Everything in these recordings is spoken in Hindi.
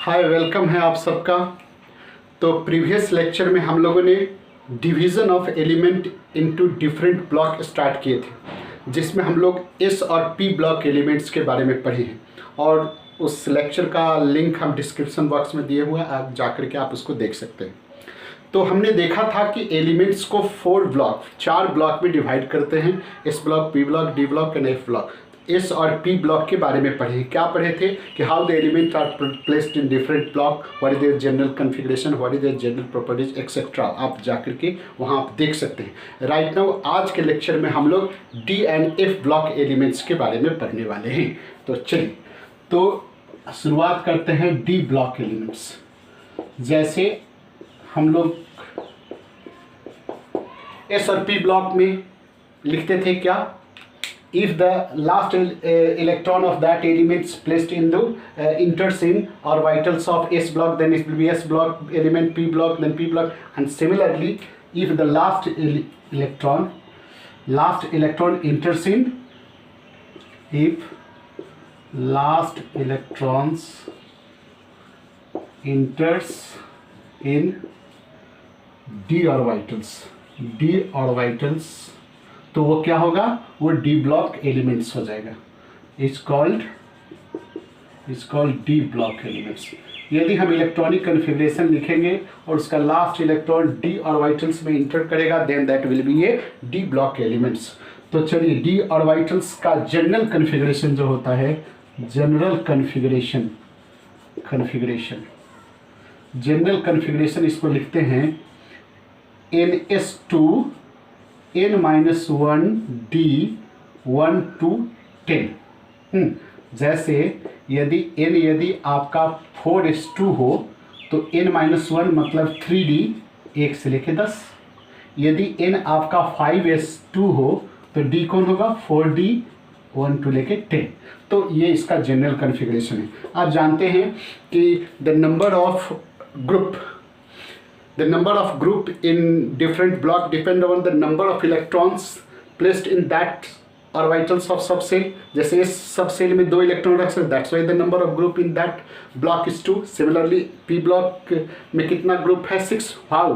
हाय, वेलकम है आप सबका। तो प्रीवियस लेक्चर में हम लोगों ने division of element into different block start किए थे, जिसमें हम लोग एस और पी ब्लॉक एलिमेंट्स के बारे में पढ़े हैं और उस लेक्चर का लिंक हम डिस्क्रिप्शन बॉक्स में दिए हुए हैं, आप जाकर के आप उसको देख सकते हैं। तो हमने देखा था कि एलिमेंट्स को चार ब्लॉक में डिवाइड करते हैं, S block, P block, D block and F block. S और पी ब्लॉक के बारे में पढ़े। क्या पढ़े थे कि how the element are placed in different block, what is their general configuration, what is their general properties etcetera. आप जाकर के वहाँ आप देख सकते हैं। राइट नाउ आज के लेक्चर में हम लोग D and F block elements के बारे में पढ़ने वाले हैं। तो चलिए तो शुरुआत करते हैं डी ब्लॉक एलिमेंट्स। जैसे हम लोग एस और पी ब्लॉक में लिखते थे क्या, if the last electron of that elements placed in the enters in orbitals of S block, then it will be S block element, P block, then P block, and similarly if the last electron enters in, if last electrons enters in d orbitals, तो वो क्या होगा, वो डी ब्लॉक एलिमेंट्स हो जाएगा। Is called D block elements. यदि हम इलेक्ट्रॉनिक कन्फिग्रेशन लिखेंगे और उसका लास्ट इलेक्ट्रॉन डी ऑर्बिटल्स में इंटर करेगा, then that will be a D block elements. तो चलिए डी ऑर्बिटल्स का जनरल कन्फिग्रेशन जो होता है, जनरल कन्फिग्रेशन इसको लिखते हैं NS2 n-1 d 1 to 10। जैसे यदि आपका 4s2 हो तो n-1 मतलब 3d 1 से लेके 10। यदि n आपका 5s2 हो तो d कौन होगा, 4d 1 to लेके 10। तो ये इसका जनरल कॉन्फ़िगरेशन है। आप जानते हैं कि the number of group in different block depend on the number of electrons placed in that orbitals of subcell। जैसे इस सबसेल में 2 इलेक्ट्रॉन रख सकते, that's why the number of group in that block is 2। Similarly p block में कितना ग्रुप है, 6। How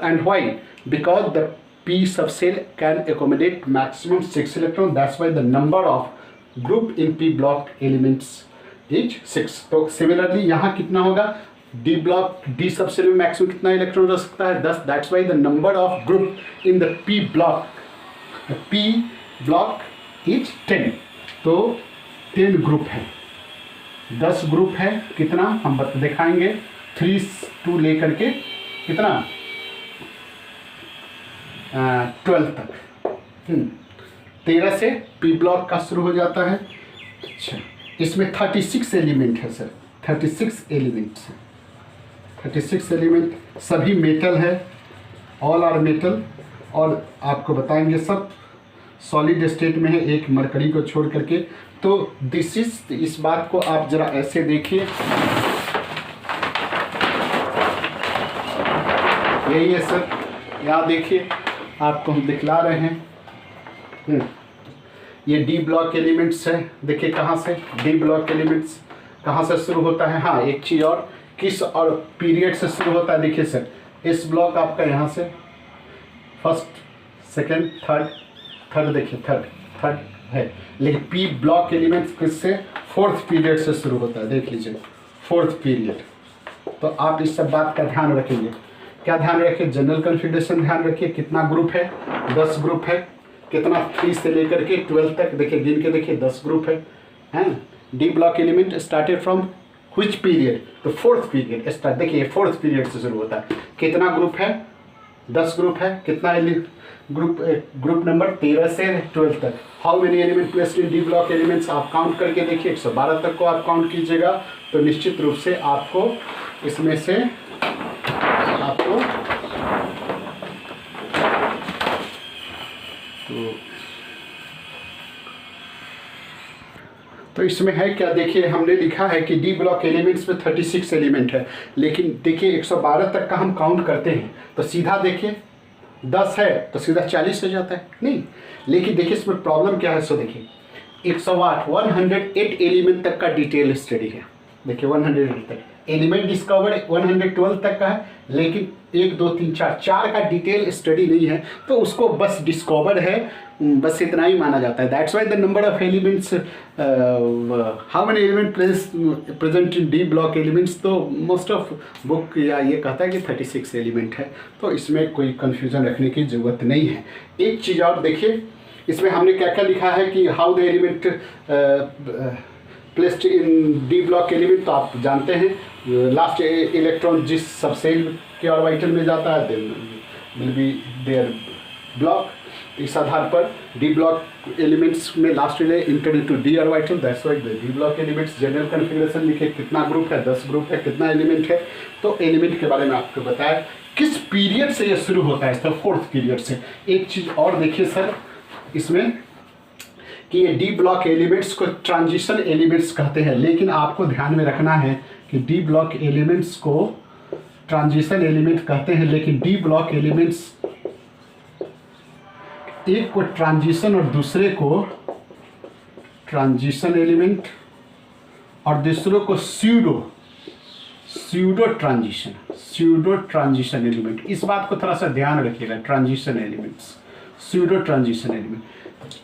and why? Because the p subcell can accommodate maximum 6 electron, that's why the number of group in p block elements is 6। तो similarly यहाँ कितना होगा, डी ब्लॉक, डी सबसेल में मैक्सिमम कितना इलेक्ट्रॉन रख सकता है, 10। That's why the number of group in the P block is 10। तो 10 ग्रुप है, 10 ग्रुप है। कितना हम दिखाएंगे, 3 to लेकर के कितना 12 तक। 13 से पी ब्लॉक का शुरू हो जाता है। अच्छा, इसमें 36 एलिमेंट है सर, 36 एलिमेंट्स हैं। 36 एलिमेंट सभी मेटल है, ऑल आर मेटल, और आपको बताएंगे सब सॉलिड स्टेट में है, एक मरकरी को छोड़ करके। तो इस बात को आप जरा ऐसे देखिए, यही है सर, यहाँ देखिए आपको हम दिखला रहे हैं। ये डी ब्लॉक एलिमेंट्स है। देखिए कहाँ से डी ब्लॉक एलिमेंट्स कहाँ से शुरू होता है। हाँ, एक चीज़ और, किस और पीरियड से शुरू होता है। देखिए सर, इस ब्लॉक आपका यहाँ से फर्स्ट, सेकंड, थर्ड देखिए थर्ड है, लेकिन पी ब्लॉक एलिमेंट्स किससे, 4th पीरियड से शुरू होता है। देख लीजिए 4th पीरियड। तो आप इस सब बात का ध्यान रखेंगे। क्या ध्यान रखिए, जनरल कॉन्फ़िगरेशन ध्यान रखिए। कितना ग्रुप है, 10 ग्रुप है। कितना, 3 से लेकर के 12 तक, देखिए गिन के देखिए 10 ग्रुप है। D block element started from which period, तो 4th पीरियड स्टार्ट। देखिए 4th पीरियड से शुरू होता है। कितना ग्रुप है, 10 ग्रुप है। कितना ग्रुप नंबर 13 से 12 तक। How many element placed in d block elements, आप काउंट करके देखिए, 112 तक को आप काउंट कीजिएगा तो निश्चित रूप से आपको इसमें से आपको तो इसमें है क्या, देखिए हमने लिखा है कि डी ब्लॉक एलिमेंट्स में 36 एलिमेंट है, लेकिन देखिए 112 तक का हम काउंट करते हैं तो सीधा देखिए 10 है तो सीधा 40 हो जाता है, नहीं। लेकिन देखिए इसमें प्रॉब्लम क्या है, सो देखिए 108 एलिमेंट तक का डिटेल स्टडी है। देखिए 100 तक एलिमेंट डिस्कवर्ड 112 तक का है, लेकिन 1 2 3 4 का डिटेल स्टडी नहीं है, तो उसको बस डिस्कवर्ड है, बस इतना ही माना जाता है। That's why the number of elements, how many element present in d block elements, तो मोस्ट ऑफ बुक या ये कहता है कि 36 एलिमेंट है, तो इसमें कोई कन्फ्यूज़न रखने की ज़रूरत नहीं है। एक चीज़ और देखिए, इसमें हमने क्या क्या लिखा है कि how the element placed in d block element, तो आप जानते हैं लास्ट इलेक्ट्रॉन जिस सबसेल के ऑर्बिटल में जाता है then will be their block. इस आधार पर डी ब्लॉक एलिमेंट्स में last enter into d orbital, that's why the d block elements general configuration लिखे, कितना ग्रुप है, 10 ग्रुप है, कितना एलिमेंट है। तो एलिमेंट के बारे में आपको बताया किस पीरियड से ये शुरू होता है, सर 4th पीरियड से। एक चीज़ और देखिए सर इसमें कि ये डी ब्लॉक एलिमेंट्स को ट्रांजिशन एलिमेंट्स कहते हैं, लेकिन आपको ध्यान में रखना है कि डी ब्लॉक एलिमेंट्स को ट्रांजिशन एलिमेंट कहते हैं, लेकिन डी ब्लॉक एलिमेंट्स एक को ट्रांजिशन और दूसरे को ट्रांजिशन एलिमेंट और दूसरों को स्यूडो ट्रांजिशन एलिमेंट। इस बात को थोड़ा सा ध्यान रखिएगा, transition elements, pseudo transition element.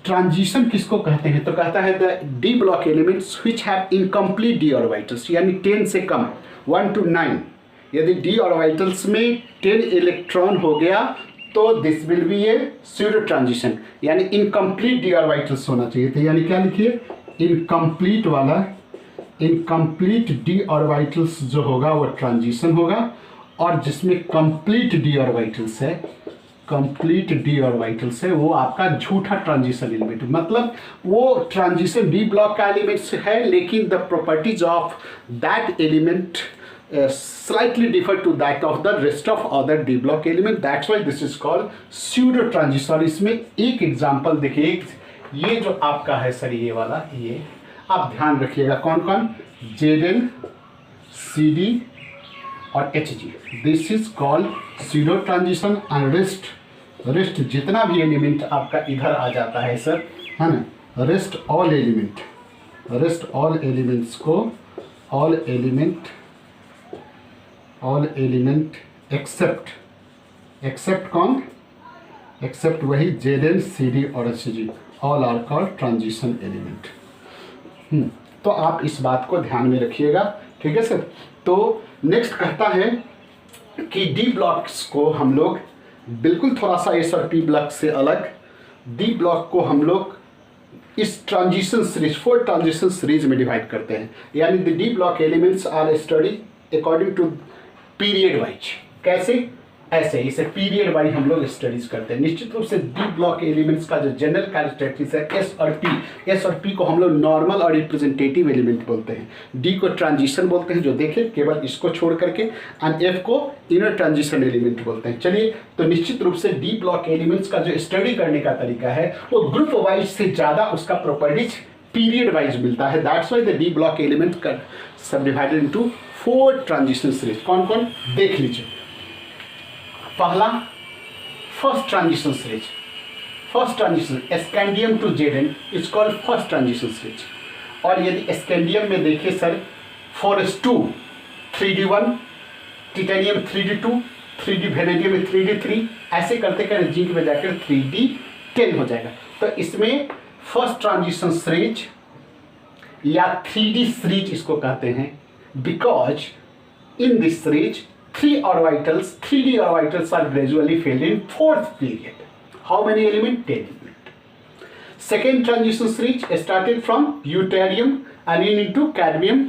Transition किसको कहते हैं, तो कहता है the d block elements which have incomplete D orbitals, यानी 10 से कम 1 to 9, यदि डी ऑर्बिटल्स में 10 इलेक्ट्रॉन हो गया तो this will be A pseudo transition, यानी इनकम्प्लीट डी ऑर्बिटल्स होना चाहिए थे। यानी क्या लिखिए, इनकम्प्लीट वाला, इनकम्प्लीट डी ऑर्बिटल्स जो होगा वो ट्रांजिशन होगा, और जिसमें कंप्लीट डी ऑर्बिटल्स है, कंप्लीट डी ऑर्बिटल्स है, वो आपका झूठा ट्रांजिशन एलिमेंट, मतलब वो ट्रांजिशन डी ब्लॉक का एलिमेंट्स है, लेकिन the properties of that element slightly differ to that of the rest of other D block element, that's why this is called pseudo transition। इसमें एक एग्जांपल देखिए, ये जो आपका है सर ये वाला, ये आप ध्यान रखिएगा कौन कौन, Zn, Cd और Hg, this is called pseudo transition। and rest जितना भी एलिमेंट आपका इधर आ जाता है सर, है ना, रेस्ट ऑल एलिमेंट्स को ऑल एलिमेंट एक्सेप्ट कौन, एक्सेप्ट वही Zn, Cd और Hg, all are called transition element. तो आप इस बात को ध्यान में रखिएगा, ठीक है सर। तो नेक्स्ट कहता है कि डी ब्लॉक्स को हम लोग बिल्कुल थोड़ा सा एस और पी ब्लॉक से अलग, डी ब्लॉक को हम लोग इस ट्रांजिशन सीरीज 4 ट्रांजिशन सीरीज में डिवाइड करते हैं, यानी the d block elements are study according to period wise. कैसे, ऐसे इसे पीरियड वाइज हम लोग स्टडीज करते हैं। निश्चित रूप से डी ब्लॉक एलिमेंट्स का जो जनरल कैरेक्टरिस्टिक्स है एस और पी को हम लोग नॉर्मल और रिप्रेजेंटेटिव एलिमेंट बोलते हैं, डी को ट्रांजिशन बोलते हैं जो देखे केवल इसको छोड़ करके, एंड एफ को इनर ट्रांजिशन एलिमेंट बोलते हैं। चलिए, तो निश्चित रूप से डी ब्लॉक एलिमेंट्स का जो स्टडी करने का तरीका है वो ग्रुप वाइज से ज़्यादा उसका प्रॉपर्टीज पीरियड वाइज मिलता है। That's why the d block element का सब डिवाइडेड इनटू 4 ट्रांजिशन सीरीज। कौन कौन देख लीजिए। पहला first transition series, first transition scandium to Zn is called first transition series. और यदि स्कैंडियम में देखिए sir 4s2 3d1, titanium 3d2, 3d vanadium में 3d3, ऐसे करते करते जिंक में जाकर 3d10 हो जाएगा। तो इसमें फर्स्ट ट्रांजिशन सीरीज या 3d सीरीज इसको कहते हैं, because in this series 3 3d orbitals are gradually filled in 4th period. How many element? 10 element. Second transition series started from deuterium and into cadmium,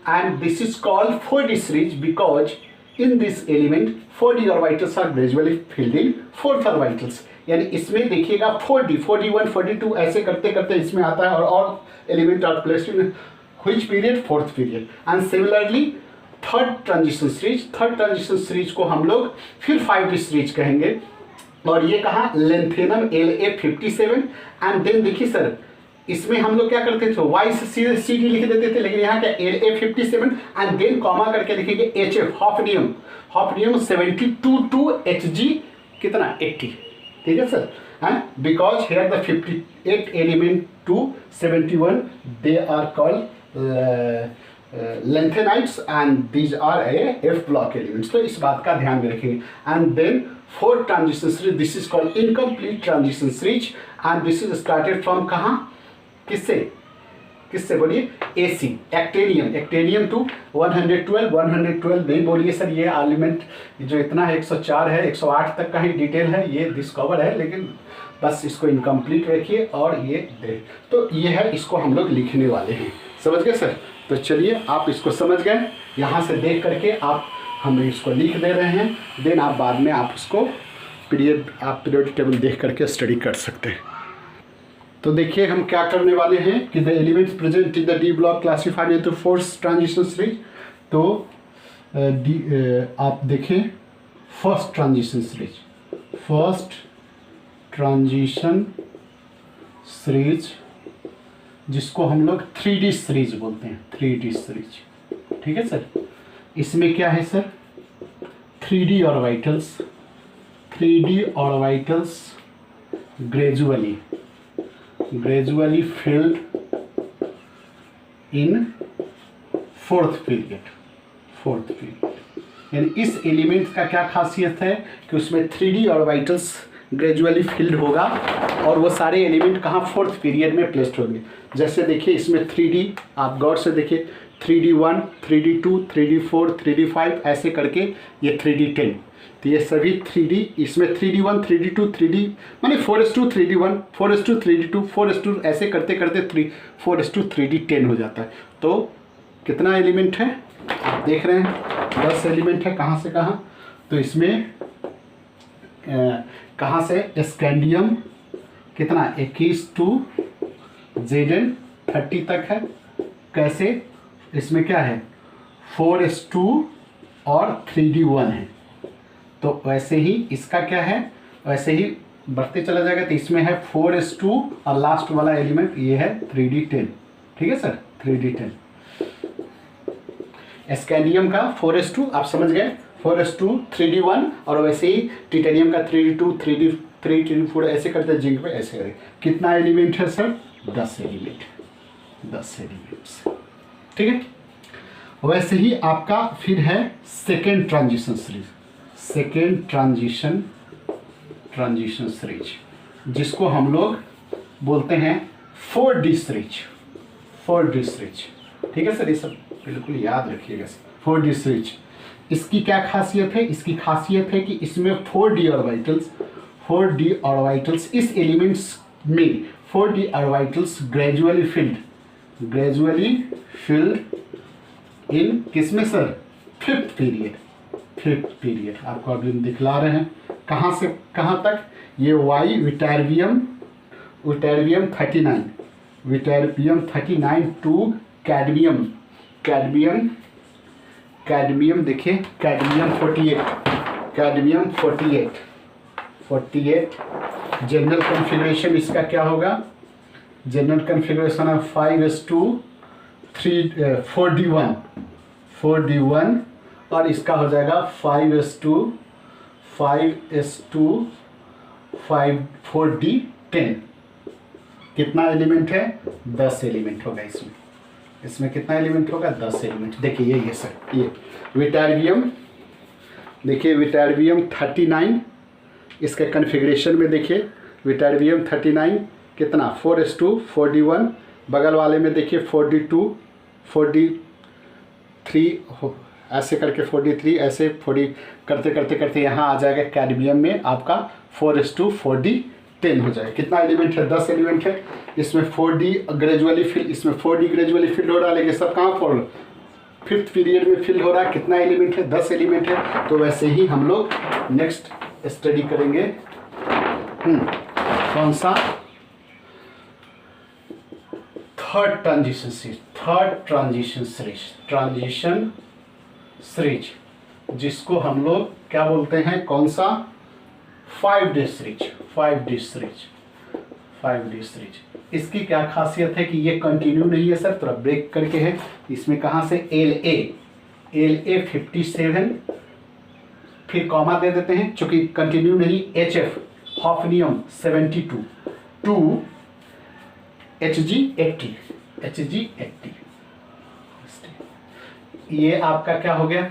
and this is called 4d series because in this element 4d orbitals are gradually filled in 4th orbitals। यानी इसमें देखिएगा 4d 4d1 4d2 ऐसे करते करते इसमें आता है, और element are placed in which period? 4th period। and similarly third transition series को हम लोग फिर 5d सीरीज कहेंगे, और ये कहाँ, लेंथेनम La57। एंड देन देखिए सर इसमें हम लोग क्या करते थे, वाई से सीधे CD लिख देते थे, लेकिन यहाँ क्या La57 एंड देन कॉमा करके लिखेंगे HF हॉफनियम 72 टू Hg कितना 80, ठीक है sir. And because here the 58 element to 71 they are called lengthenites and these are a F block elements. तो इस बात का ध्यान में रखेंगे. And then fourth transition series, this is called incomplete transition series and this is started from कहाँ, किससे बोलिए, AC एक्टेनियम टू 112 नहीं बोलिए सर, ये एलिमेंट जो इतना है 104 है, 108 तक का ही डिटेल है, ये डिस्कवर है, लेकिन बस इसको इनकम्प्लीट रखिए और ये दे. तो ये है, इसको हम लोग लिखने वाले हैं. समझ गए सर? तो चलिए आप इसको समझ गए, यहाँ से देख करके आप हम इसको लिख दे रहे हैं. देन आप बाद में आप उसको पीरियड टेबल देख करके स्टडी कर सकते हैं. तो देखिए हम क्या करने वाले हैं कि the elements present in the d block classified into fourth transition series. तो आप देखें फर्स्ट ट्रांजिशन सीरीज जिसको हम लोग 3D सीरीज बोलते हैं, 3D सीरीज. ठीक है सर? इसमें क्या है sir, 3D orbitals gradually filled in fourth period. यानी इस एलिमेंट का क्या खासियत है कि उसमें 3D ऑर्बिटल्स ग्रेजुअली फिल्ड होगा और वो सारे एलिमेंट कहाँ, फोर्थ पीरियड में प्लेस्ड होंगे. जैसे देखिए इसमें 3D, आप गौर से देखिए 3D1, 3D2, 3D4, 3D5 ऐसे करके ये 3D10. तो ये सभी 3D, इसमें 3D1, 3D2, 3D माने 4:2 3D1, 4:2 3D2, 4:2 ऐसे करते करते 4:3 3D10 हो जाता है. तो कितना एलिमेंट है आप देख रहे हैं, 10 एलिमेंट है. कहाँ से कहाँ, तो इसमें कहाँ से स्कैंडियम कितना 21 to Zn 30 तक है. कैसे, इसमें क्या है 4:2 और 3D1 है. तो वैसे ही इसका क्या है, वैसे ही बढ़ते चला जाएगा. तो इसमें है 4:2 और लास्ट वाला एलिमेंट ये है 3D10. ठीक है सर, 3D10 स्कैंडियम का 4:2 आप समझ गए, 4:2 3D1 और वैसे ही टिटेनियम का 3D2 3D3 3D4 ऐसे करते जिंक पे ऐसे करें. कितना एलिमेंट है सर, 10 एलिमेंट्स. ठीक है. वैसे ही आपका फिर है सेकेंड ट्रांजिशन सीरीज जिसको हम लोग बोलते हैं 4D सीरीज. ठीक है सर, ये सब बिल्कुल याद रखिएगा. 4D सीरीज इसकी क्या खासियत है, इसकी खासियत है कि इसमें 4D ऑर्बिटल्स इस एलिमेंट्स में 4D orbitals gradually filled in किसमें सर, फिफ्थ पीरियड. आपको अभी हम दिखला रहे हैं कहाँ से कहाँ तक. ये वाई विटेरियम 39 टू कैडमियम देखिए कैडमियम 48. जनरल कॉन्फ़िगरेशन इसका क्या होगा, जनरल कॉन्फ़िगरेशन है 4D1 और इसका हो जाएगा 5:2 4D10. कितना एलिमेंट है, 10 एलिमेंट होगा. इसमें कितना एलिमेंट होगा, 10 एलिमेंट. देखिए ये सर, ये विटेरियम देखिए विटेरियम 39, इसके कॉन्फ़िगरेशन में देखिए विटेरियम 39 कितना 4:2 4D1, बगल वाले में देखिए 4D2 4D3 ऐसे करके 4D3 ऐसे 4D करते यहाँ आ जाएगा कैडमियम में आपका 4:2 4D10 हो जाएगा. कितना एलिमेंट है, 10 एलिमेंट है. इसमें 4D ग्रेजुअली फिल, इसमें 4D ग्रेजुअली फिल हो रहा है, लेकिन सब कहाँ फॉर फिफ्थ पीरियड में फिल हो रहा है. कितना एलिमेंट है, 10 एलिमेंट है. तो वैसे ही हम लोग नेक्स्ट स्टडी करेंगे कौन सा, थर्ड ट्रांजिशन सीरीज जिसको हम लोग क्या बोलते हैं, कौन सा, 5D सीरीज. इसकी क्या खासियत है कि ये कंटिन्यू नहीं है सर, थोड़ा ब्रेक करके है. इसमें कहाँ से LA 57 फिर कॉमा दे देते हैं चूंकि कंटिन्यू नहीं. HF hafnium 72 to HG 80 6D। ये आपका क्या हो गया,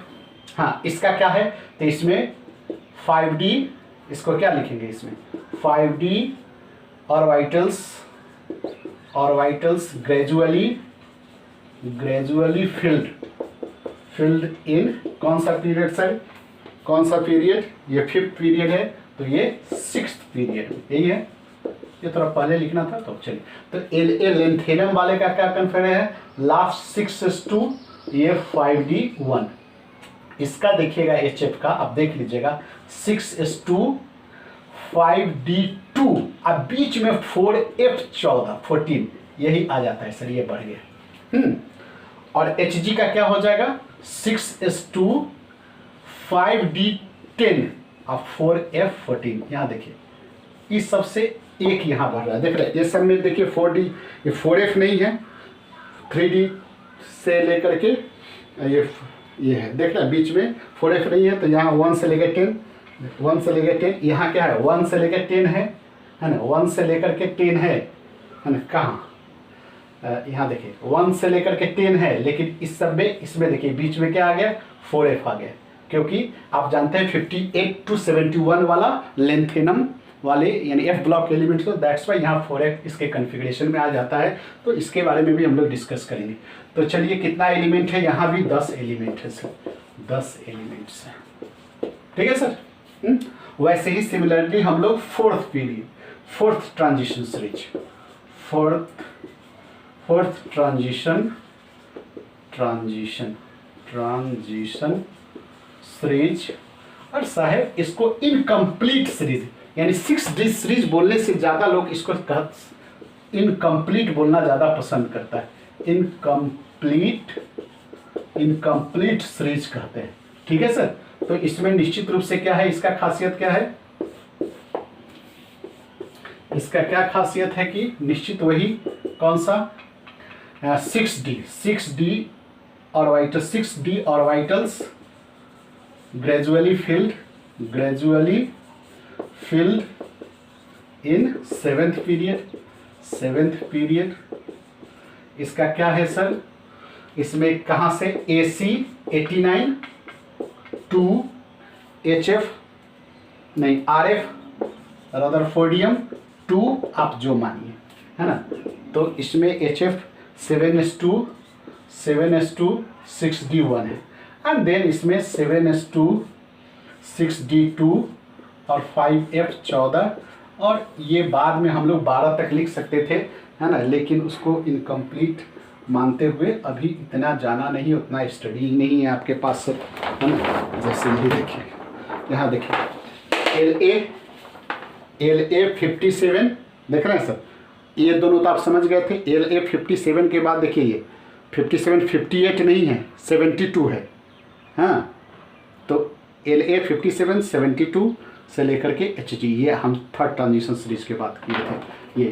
हाँ इसका क्या है, तो इसमें 5D, इसको क्या लिखेंगे इसमें 5D orbitals gradually filled in कौन सा पीरियड सर, कौन सा पीरियड, ये 5th पीरियड है, तो ये 6th पीरियड यही है, ये थोड़ा पहले लिखना था तो चलिए। तो लेंथेनम वाले का क्या कन्फर्म है, लास्ट 6s2, ये 5D1। इसका देखिएगा HF का, अब देख लीजिएगा 6s2 5D2, अब बीच में 4F14 यही आ जाता है सर, ये बढ़ गया। और HG का क्या हो जाएगा 6s2 5D10 और 4F14। यहाँ देखिए इस सबसे एक यहाँ बढ़ रहा है, देख रहे हैं ये सब में देखिए 4D, ये 4F नहीं है, 3D से लेकर के ये है, देख रहे हैं बीच में 4F नहीं है, तो यहाँ 1 से लेकर 10, 1 से लेकर 10, यहाँ क्या है 1 से लेकर 10 है ना, 1 से लेकर के 10 है ना, कहाँ यहाँ देखिए 1 से लेकर के 10 है, लेकिन इस सब में इसमें देखिए बीच में क्या आ गया 4F आ गया, क्योंकि आप जानते हैं 58 to 71 वाला लेंथेनम वाले यानी F ब्लॉक एलिमेंट्स को, दैट्स वाई यहाँ 4F इसके कॉन्फ़िगरेशन में आ जाता है, तो इसके बारे में भी हम लोग डिस्कस करेंगे। तो चलिए कितना एलिमेंट है, यहाँ भी 10 एलिमेंट है सर, 10 एलिमेंट्स हैं, ठीक है सर। वैसे ही सिमिलरली हम लोग 4th period, 4th transition series, 4th transition series, और साहब इसको इनकम्प्लीट सीरीज यानी 6D सीरीज बोलने से ज़्यादा लोग इसको इनकम्प्लीट बोलना ज़्यादा पसंद करता है, इनकम्प्लीट सीरीज कहते हैं, ठीक है सर। तो इसमें निश्चित रूप से क्या है, इसका खासियत क्या है, इसका क्या खासियत है कि निश्चित वही कौन सा 6D orbitals gradually filled in 7th period. इसका क्या है सर, इसमें कहाँ से AC 89 टू HF नहीं RF रदरफोर्डियम 2, आप जो मानिए है ना, तो इसमें HF 7s2 6D1 है, एंड देन इसमें 7s2 6D2 और 5F14, और ये बाद में हम लोग 12 तक लिख सकते थे है ना, लेकिन उसको इनकम्प्लीट मानते हुए अभी इतना जाना नहीं, उतना स्टडी नहीं है आपके पास सर, है ना। जैसे ये देखिए, यहाँ देखिए LA 57 देख रहे हैं सर, ये दोनों तो आप समझ गए थे। LA 57 के बाद देखिए ये 57 58 नहीं है 72 है, हाँ, तो LA 57 72 से लेकर के HG, ये हम 3rd ट्रांजिशन सीरीज की बात किए थे। ये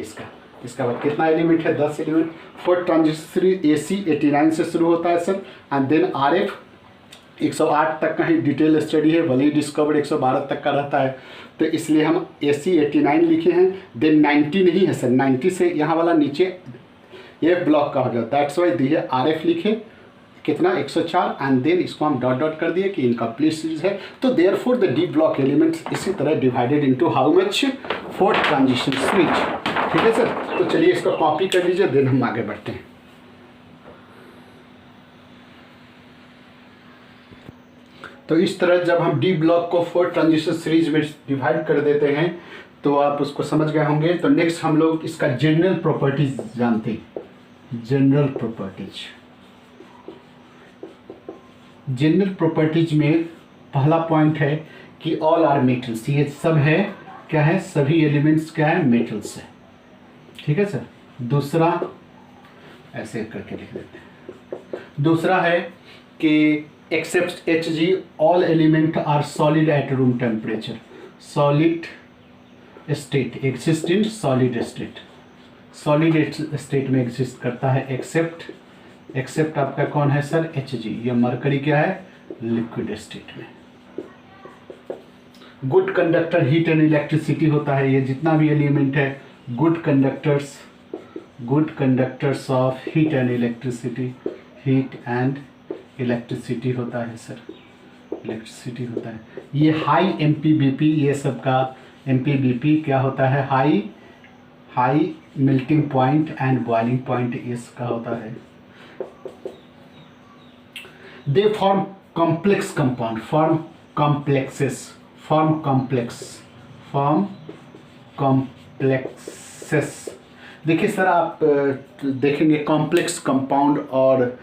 इसका बाद कितना एलिमेंट है, 10 element. 4th transition series AC 89 से शुरू होता है सर, एंड देन RF 108 तक का ही डिटेल स्टडी है, भले ही डिस्कवर्ड 112 तक का रहता है, तो इसलिए हम AC 89 लिखे हैं। देन 90 नहीं है सर, 90 से यहाँ वाला नीचे ये ब्लॉक का हो गया, दैट्स वाई दी है RF लिखे कितना 104, एंड देन इसको हम डॉट डॉट कर दिए कि इनकम्प्लीट सीरीज है। तो therefore the D block elements इसी तरह divided into how much 4th transition series, ठीक है सर। तो चलिए इसको कॉपी कर लीजिए, देन हम आगे बढ़ते हैं। तो इस तरह जब हम D ब्लॉक को 4th ट्रांजिशन सीरीज में डिवाइड कर देते हैं तो आप उसको समझ गए होंगे। तो नेक्स्ट हम लोग इसका जनरल प्रॉपर्टीज जानते हैं। जनरल प्रॉपर्टीज में पहला पॉइंट है कि ऑल आर मेटल्स, ये सब है क्या है, सभी एलिमेंट्स क्या है, मेटल्स है, ठीक है सर। दूसरा ऐसे करके लिख देते हैं। दूसरा है कि except Hg all element are solid at room temperature, solid state exist in solid state में एग्जिस्ट करता है, एक्सेप्ट आपका कौन है सर, Hg। ये मरकरी क्या है, लिक्विड स्टेट में। Good conductor heat and electricity होता है, ये जितना भी एलिमेंट है good conductors of heat and electricity, heat and electricity होता है सर, इलेक्ट्रिसिटी होता है। ये हाई MPBP, ये सब का MPBP क्या होता है, high melting point and boiling point इसका होता है। They form complex compound, form complexes. देखिए सर, आप देखेंगे कॉम्प्लेक्स कंपाउंड और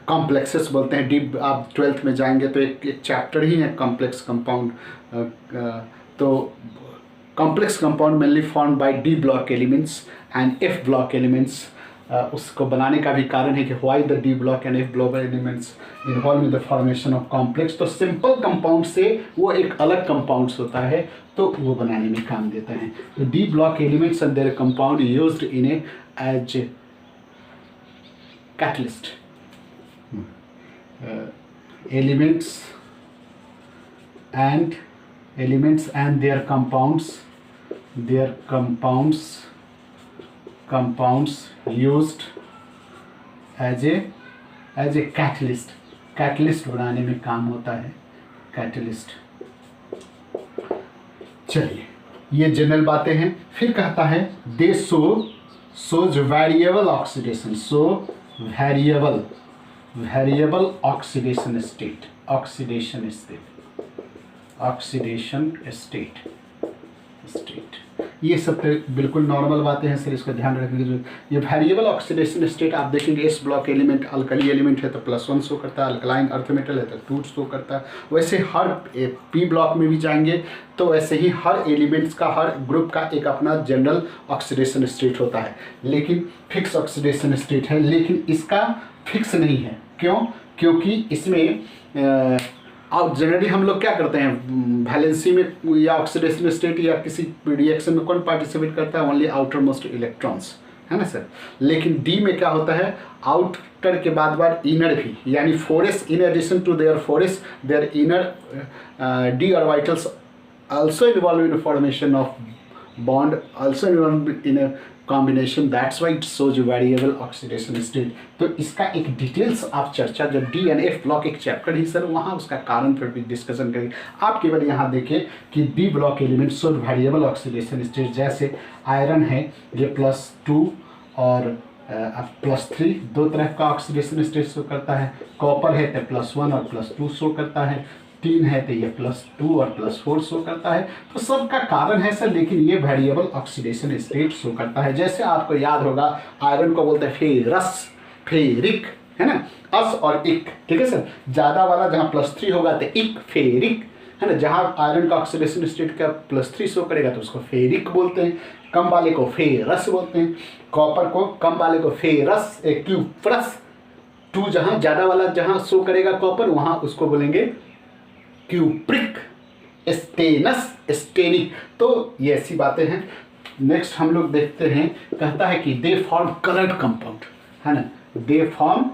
कॉम्प्लेक्सेस बोलते हैं। डीप आप 12th में जाएंगे तो एक चैप्टर ही है कॉम्प्लेक्स कंपाउंड। तो complex compound mainly form by D block elements and F block elements. उसको बनाने का भी कारण है कि why the D block and F block elements involve in the formation of complex. तो सिंपल कंपाउंड से वो एक अलग कंपाउंड्स होता है, तो वो बनाने में काम देता है। तो D block elements and their compound used in as catalyst. elements and their compounds used as a catalyst बनाने में काम होता है, कैटलिस्ट। चलिए, ये जनरल बातें हैं। फिर कहता है दे shows variable oxidation, variable oxidation state। ये सब तो बिल्कुल नॉर्मल बातें हैं सर, इसका ध्यान रखने की जरूरत। ये वेरिएबल ऑक्सीडेशन स्टेट आप देखेंगे, S block element alkali element है तो +1 शो करता है, अल्कलाइन अर्थ मेटल है तो 2 शो करता है। वैसे हर पी ब्लॉक में भी जाएंगे तो वैसे ही हर एलिमेंट्स का, हर ग्रुप का एक अपना जनरल ऑक्सीडेशन स्टेट होता है, लेकिन फिक्स ऑक्सीडेशन स्टेट है। लेकिन इसका फिक्स नहीं है, क्यों? क्योंकि इसमें और जनरली हम लोग क्या करते हैं, वैलेंसी में या ऑक्सीडेशन स्टेट या किसी रिएक्शन में कौन पार्टिसिपेट करता है? ओनली आउटर मोस्ट इलेक्ट्रॉन्स, है ना सर। लेकिन डी में क्या होता है, आउटर के बाद इनर भी, यानी 4s in addition to their 4s their inner d orbitals also involve in formation of bond, also involve in a combination, that's why it shows variable oxidation state. तो इसका एक डिटेल्स आप चर्चा, जब डी एंड एफ ब्लॉक एक चैप्टर ही सर, वहाँ उसका कारण फिर भी डिस्कशन करेंगे। आप केवल यहाँ देखें कि D block element shows variable oxidation state. जैसे आयरन है, ये +2 और +3 दो तरह का ऑक्सीडेशन स्टेट शो करता है। कॉपर है तो +1 और +2 शो करता है। टीन है तो ये +2 और +4 शो करता है। तो सबका कारण है सर, लेकिन ये वेरिएबल ऑक्सीडेशन स्टेट शो करता है। जैसे आपको याद होगा, आयरन को बोलते हैं फेरस, फेरिक, है ना, अस और इक, ठीक है सर। ज़्यादा वाला जहाँ +3 होगा तो इक, फेरिक, है ना। जहाँ आयरन का ऑक्सीडेशन स्टेट का +3 शो करेगा तो उसको फेरिक बोलते हैं, कम वाले को फेरस बोलते हैं। कॉपर को कम वाले को फेरस, क्यूप्रस। 2 जहाँ ज़्यादा वाला जहाँ शो करेगा कॉपर, वहाँ उसको बोलेंगे क्यूप्रिक, स्टेनस, स्टेनिक। तो ये ऐसी बातें हैं। नेक्स्ट हम लोग देखते हैं, कहता है कि दे फॉर्म कलर्ड कंपाउंड, है ना। They form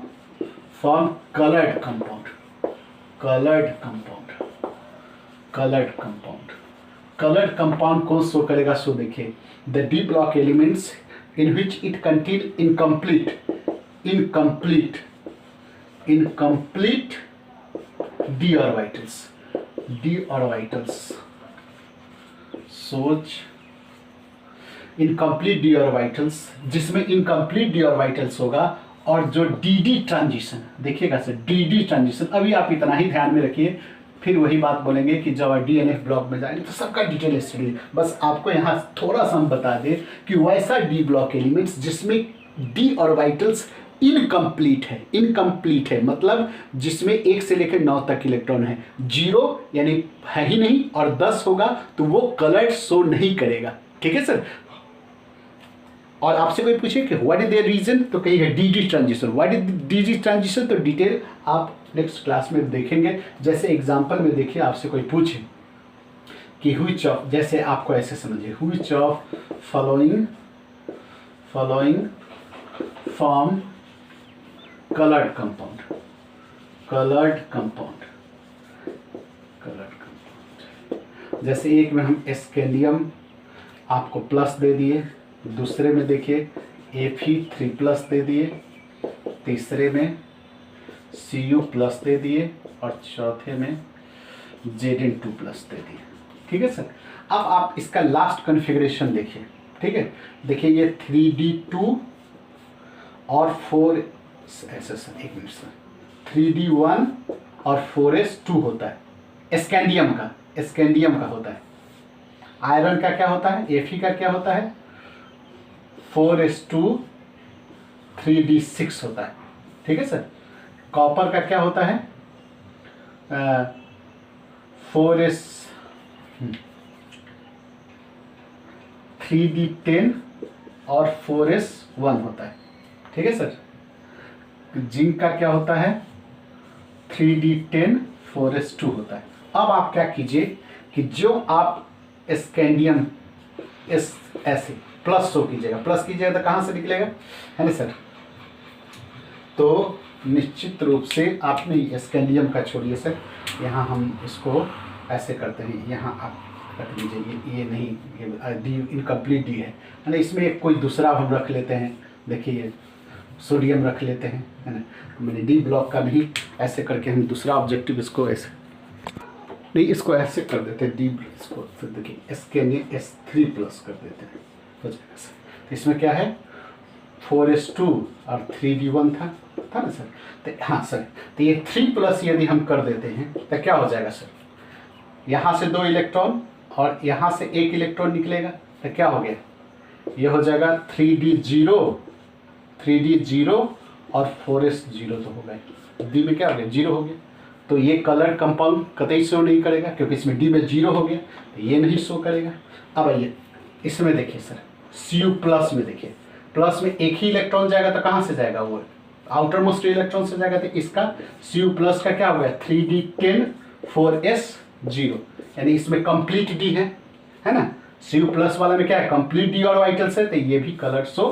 coloured compound, coloured compound कौन शो करेगा? सो देखिए, the d block elements in which it contain incomplete d orbitals सोच इनकम्प्लीट d orbitals, जिसमें इनकम्प्लीट d orbitals होगा। और जो dd ट्रांजिशन, देखिएगा सर, dd ट्रांजिशन, अभी आप इतना ही ध्यान में रखिए, फिर वही बात बोलेंगे कि जब डी एन एफ ब्लॉक में जाएंगे तो सबका डिटेल स्टडी। बस आपको यहाँ थोड़ा सा हम बता दें कि वैसा डी ब्लॉक एलिमेंट्स जिसमें d orbitals इनकम्प्लीट है, मतलब जिसमें 1 से लेकर 9 तक इलेक्ट्रॉन है, 0 यानी है ही नहीं, और 10 होगा तो वो कलर्ड शो नहीं करेगा, ठीक है सर। और आपसे कोई पूछे कि व्हाट इज द रीजन, तो कहीं है D transition. What is D transition, तो डिटेल आप नेक्स्ट क्लास में देखेंगे। जैसे एग्जाम्पल में देखिए, आपसे कोई पूछे कि व्हिच ऑफ, जैसे आपको ऐसे समझिए, which of following form coloured compound. जैसे एक में हम स्कैंडियम आपको प्लस दे दिए, दूसरे में देखिए Fe3+ दे दिए, तीसरे में Cu प्लस दे दिए और चौथे में Zn2 प्लस दे दिए। ठीक है सर। अब आप इसका लास्ट कॉन्फ़िगरेशन देखिए। ठीक है, देखिए ये 3D2 और 4 ऐसे सर, एक मिनट सर, 3D1 और 4s2 होता है स्कैंडियम का होता है। आयरन का क्या होता है, Fe का क्या होता है, 4s2 3D6 होता है। ठीक है सर। कॉपर का क्या होता है, 4s 3D10 और 4s1 होता है। ठीक है सर। जिंक का क्या होता है, 3D10 4s2 होता है। अब आप क्या कीजिए कि जो आप स्कैंडियम इस ऐसे प्लस शो कीजिएगा, प्लस कीजिएगा तो कहाँ से निकलेगा, है ना सर। तो निश्चित रूप से आपने स्कैंडियम का छोड़िए सर, यहाँ हम इसको ऐसे करते हैं, यहाँ आप रख लीजिए, ये नहीं, ये डी इनकम्प्लीट डी है ना। इसमें एक कोई दूसरा हम रख लेते हैं, देखिए सोडियम रख लेते हैं, है ना। मैंने डी ब्लॉक का भी ऐसे करके हम दूसरा ऑब्जेक्टिव इसको ऐसे नहीं, इसको ऐसे कर देते हैं डी, इसको फिर देखिए Sk3 प्लस कर देते हैं, हो जाएगा सर। तो इसमें क्या है, 4s2 और 3D1 था ना सर। तो हाँ सर, तो ये 3 प्लस यदि हम कर देते हैं तो क्या हो जाएगा सर, यहाँ से 2 इलेक्ट्रॉन और यहाँ से 1 इलेक्ट्रॉन निकलेगा, तो क्या हो गया, ये हो जाएगा 3D0 और 4s0 तो हो गया, डी में क्या हो गया, 0 हो गया। तो ये कलर कंपाउंड कतई शो नहीं करेगा क्योंकि इसमें डी में 0 हो गया, तो ये नहीं शो करेगा। अब आइए इसमें देखिए सर, Cu प्लस में देखिए, प्लस में एक ही इलेक्ट्रॉन जाएगा तो कहाँ से जाएगा, वो आउटर मोस्ट इलेक्ट्रॉन से जाएगा। तो इसका Cu प्लस का क्या हो गया, 3D10 4s0, यानी इसमें कंप्लीट डी है ना। Cu प्लस वाला में क्या है, कंप्लीट डी ऑर्बिटल्स है, तो ये भी कलर शो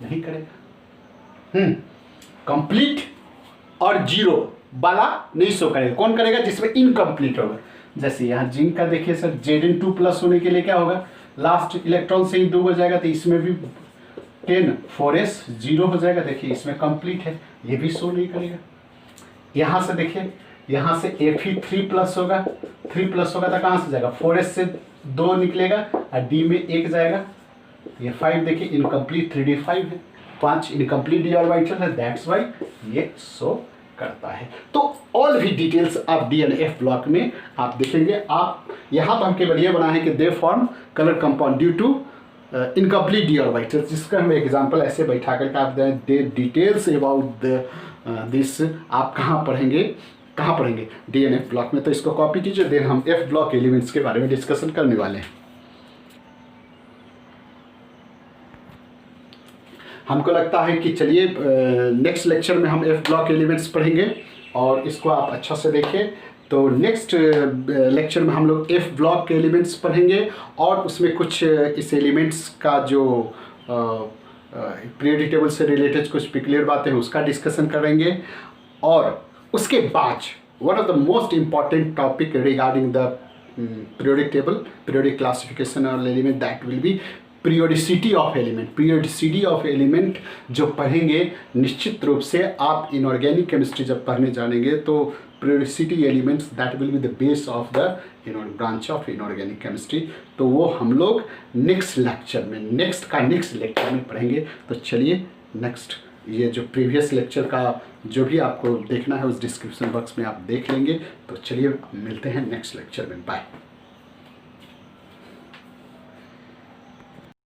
नहीं करेगा। कंप्लीट और 0 वाला नहीं शो करेगा। कौन करेगा, जिसमें इनकम्प्लीट होगा। जैसे यहाँ जिंक का देखिए सर, Zn2 प्लस होने के लिए क्या होगा, लास्ट इलेक्ट्रॉन से ही 2 हो जाएगा, तो इसमें भी 10 4s0 हो जाएगा। देखिए इसमें कंप्लीट है, ये भी शो नहीं करेगा। यहाँ से देखिए, यहाँ से Fe3 प्लस होगा, 3 प्लस होगा तो कहाँ से जाएगा, 4s से 2 निकलेगा और डी में 1 जाएगा, ये 5 देखिए इनकम्प्लीट 3D5 है, 5 इनकम्प्लीट डी ऑर्बिटल है, दैट्स वाई ये शो करता है। तो ऑल भी डिटेल्स आप DNF ब्लॉक में आप देखेंगे। आप यहाँ तो हम केवल ये बनाए हैं कि they form colour compound due to incomplete d orbital, जिसका हम एग्जांपल ऐसे बैठा करके आप दे डिटेल्स अबाउट दिस आप कहाँ पढ़ेंगे DNF ब्लॉक में। तो इसको कॉपी कीजिए, देन हम F ब्लॉक एलिमेंट्स के बारे में डिस्कशन करने वाले हैं। हमको लगता है कि चलिए नेक्स्ट लेक्चर में हम F ब्लॉक एलिमेंट्स पढ़ेंगे और इसको आप अच्छा से देखिए। तो नेक्स्ट लेक्चर में हम लोग F ब्लॉक के एलिमेंट्स पढ़ेंगे और उसमें कुछ इस एलिमेंट्स का जो पीरियोडिक टेबल से रिलेटेड कुछ पिक्युलियर बातें हैं उसका डिस्कशन करेंगे। और उसके बाद one of the most important topic regarding the periodic table, periodic classification और element, that will be periodicity of element जो पढ़ेंगे। निश्चित रूप से आप इनऑर्गेनिक केमिस्ट्री जब पढ़ने जानेंगे तो periodicity elements that will be the base of the branch of inorganic chemistry. तो वो हम लोग नेक्स्ट लेक्चर में पढ़ेंगे। तो चलिए नेक्स्ट ये जो प्रीवियस लेक्चर का जो भी आपको देखना है उस डिस्क्रिप्शन बॉक्स में आप देख लेंगे। तो चलिए मिलते हैं नेक्स्ट लेक्चर में, बाय।